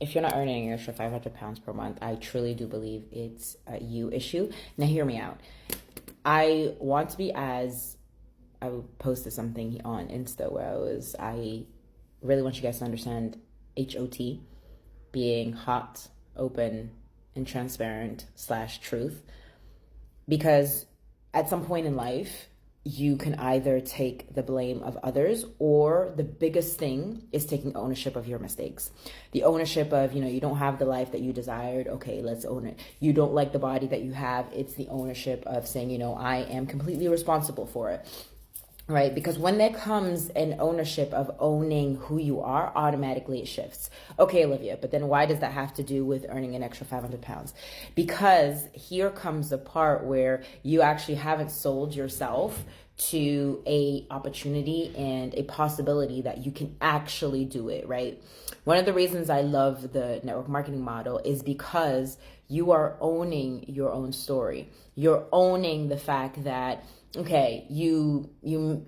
if you're not earning an extra 500 pounds per month, I truly do believe it's a you issue. Now, hear me out. I want to be as I posted something on Insta where I really want you guys to understand HOT being hot, open, and transparent slash truth. Because at some point in life, you can either take the blame of others, or the biggest thing is taking ownership of your mistakes. The ownership of, you don't have the life that you desired. Okay, let's own it. You don't like the body that you have. It's the ownership of saying, I am completely responsible for it. Right? Because when there comes an ownership of owning who you are, automatically it shifts. Okay, Olivia, but then why does that have to do with earning an extra 500 pounds? Because here comes the part where you actually haven't sold yourself to a opportunity and a possibility that you can actually do it, right? One of the reasons I love the network marketing model is because you are owning your own story. You're owning the fact that, okay, you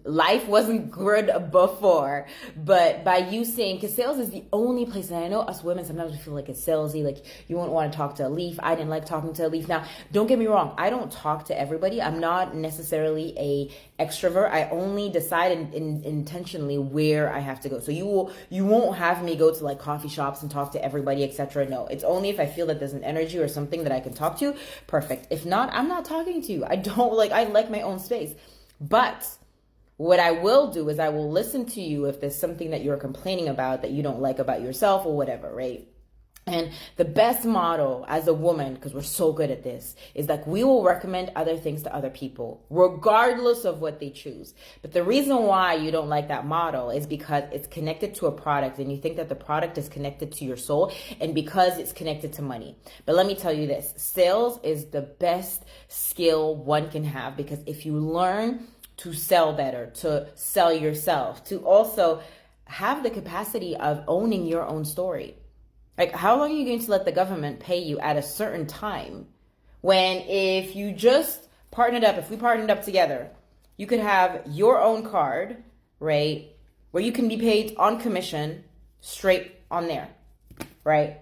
life wasn't good before, but by you saying, because sales is the only place, and I know us women sometimes we feel like it's salesy, like you won't want to talk to a leaf. I didn't like talking to a leaf. Now, don't get me wrong, I don't talk to everybody. I'm not necessarily a extrovert. I only decide intentionally where I have to go. So you won't have me go to like coffee shops and talk to everybody, etc. No, it's only if I feel that there's an energy or something that I can talk to. Perfect. If not, I'm not talking to you. I like my own space. But what I will do is I will listen to you if there's something that you're complaining about that you don't like about yourself or whatever, right? And the best model as a woman, because we're so good at this, is that we will recommend other things to other people, regardless of what they choose. But the reason why you don't like that model is because it's connected to a product, and you think that the product is connected to your soul, and because it's connected to money. But let me tell you this, sales is the best skill one can have, because if you learn to sell better, to sell yourself, to also have the capacity of owning your own story. Like, how long are you going to let the government pay you at a certain time when if you just if we partnered up together, you could have your own card, right, where you can be paid on commission straight on there, right?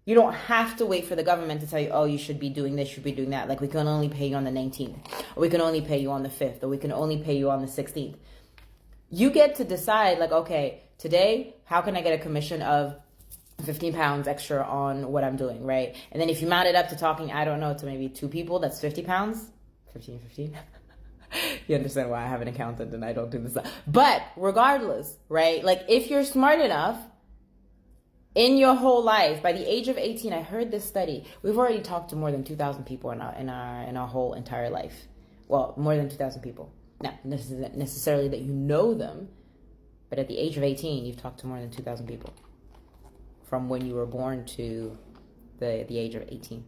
You don't have to wait for the government to tell you, oh, you should be doing this, you should be doing that. Like, we can only pay you on the 19th, or we can only pay you on the 5th, or we can only pay you on the 16th. You get to decide, like, okay, today, how can I get a commission of 15 pounds extra on what I'm doing, right? And then if you mount it up to talking, I don't know, to maybe 2 people, that's 50 pounds. 15. You understand why I have an accountant and I don't do this. But regardless, right? Like, if you're smart enough in your whole life, by the age of 18, I heard this study, we've already talked to more than 2,000 people in our whole entire life. Well, more than 2,000 people. Not necessarily that you know them, but at the age of 18, you've talked to more than 2,000 people. From when you were born to the age of 18,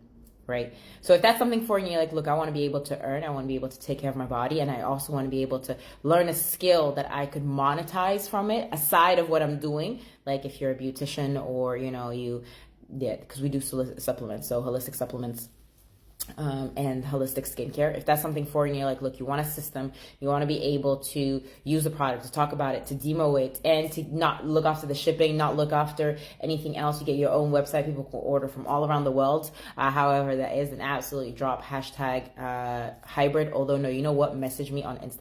right? So if that's something for you, you're like, look, I want to be able to earn, I want to be able to take care of my body, and I also want to be able to learn a skill that I could monetize from it, aside of what I'm doing. Like if you're a beautician or, because we do supplements, so holistic supplements, and holistic skincare. If that's something for you, and you're like, look, you want a system, you want to be able to use the product, to talk about it, to demo it, and to not look after the shipping, not look after anything else. You get your own website. People can order from all around the world. However, that is an absolute drop. #hybrid. Although, no, you know what? Message me on Instagram.